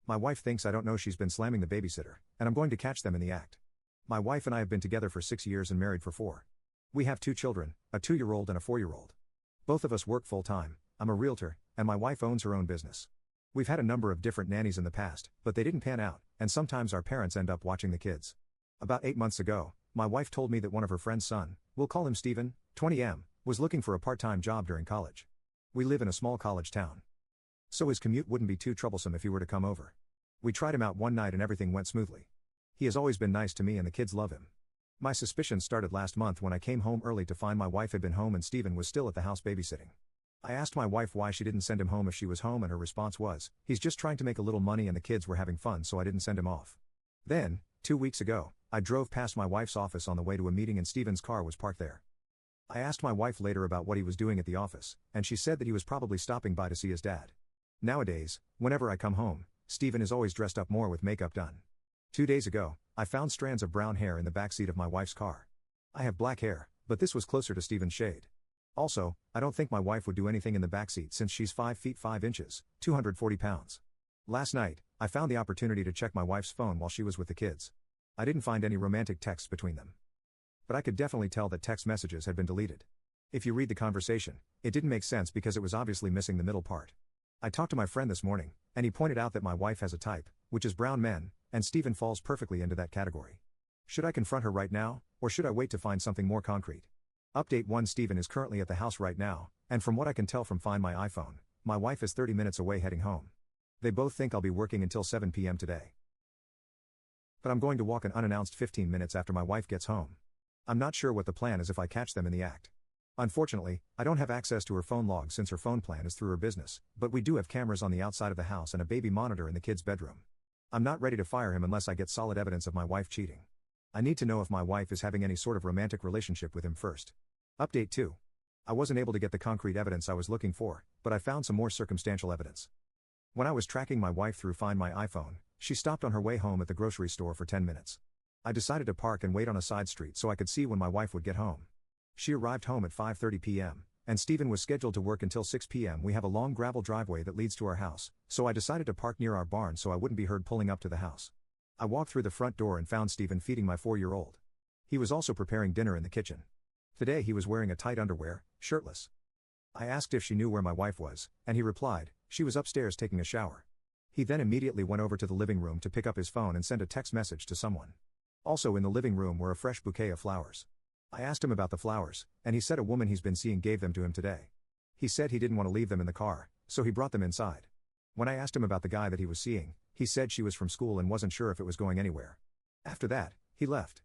My wife thinks I don't know she's been slamming the babysitter, and I'm going to catch them in the act. My wife and I have been together for 6 years and married for 4. We have 2 children, a 2-year-old and a 4-year-old. Both of us work full-time. I'm a realtor, and my wife owns her own business. We've had a number of different nannies in the past, but they didn't pan out, and sometimes our parents end up watching the kids. About 8 months ago, my wife told me that one of her friend's son, we'll call him Stephen, 20M, was looking for a part-time job during college. We live in a small college town, so his commute wouldn't be too troublesome if he were to come over. We tried him out one night and everything went smoothly. He has always been nice to me and the kids love him. My suspicions started last month when I came home early to find my wife had been home and Stephen was still at the house babysitting. I asked my wife why she didn't send him home if she was home, and her response was, "He's just trying to make a little money and the kids were having fun, so I didn't send him off." Then, 2 weeks ago, I drove past my wife's office on the way to a meeting and Stephen's car was parked there. I asked my wife later about what he was doing at the office, and she said that he was probably stopping by to see his dad. Nowadays, whenever I come home, Stephen is always dressed up more with makeup done. 2 days ago, I found strands of brown hair in the backseat of my wife's car. I have black hair, but this was closer to Stephen's shade. Also, I don't think my wife would do anything in the backseat since she's 5 feet 5 inches, 240 pounds. Last night, I found the opportunity to check my wife's phone while she was with the kids. I didn't find any romantic texts between them, but I could definitely tell that text messages had been deleted. If you read the conversation, it didn't make sense because it was obviously missing the middle part. I talked to my friend this morning, and he pointed out that my wife has a type, which is brown men, and Stephen falls perfectly into that category. Should I confront her right now, or should I wait to find something more concrete? Update 1: Stephen is currently at the house right now, and from what I can tell from Find My iPhone, my wife is 30 minutes away heading home. They both think I'll be working until 7 p.m. today. But I'm going to walk an unannounced 15 minutes after my wife gets home. I'm not sure what the plan is if I catch them in the act. Unfortunately, I don't have access to her phone log since her phone plan is through her business, but we do have cameras on the outside of the house and a baby monitor in the kid's bedroom. I'm not ready to fire him unless I get solid evidence of my wife cheating. I need to know if my wife is having any sort of romantic relationship with him first. Update 2. I wasn't able to get the concrete evidence I was looking for, but I found some more circumstantial evidence. When I was tracking my wife through Find My iPhone, she stopped on her way home at the grocery store for 10 minutes. I decided to park and wait on a side street so I could see when my wife would get home. She arrived home at 5:30 p.m., and Stephen was scheduled to work until 6 p.m. We have a long gravel driveway that leads to our house, so I decided to park near our barn so I wouldn't be heard pulling up to the house. I walked through the front door and found Stephen feeding my 4-year-old. He was also preparing dinner in the kitchen. Today he was wearing a tight underwear, shirtless. I asked if she knew where my wife was, and he replied, she was upstairs taking a shower. He then immediately went over to the living room to pick up his phone and send a text message to someone. Also in the living room were a fresh bouquet of flowers. I asked him about the flowers, and he said a woman he's been seeing gave them to him today. He said he didn't want to leave them in the car, so he brought them inside. When I asked him about the guy that he was seeing, he said she was from school and wasn't sure if it was going anywhere. After that, he left.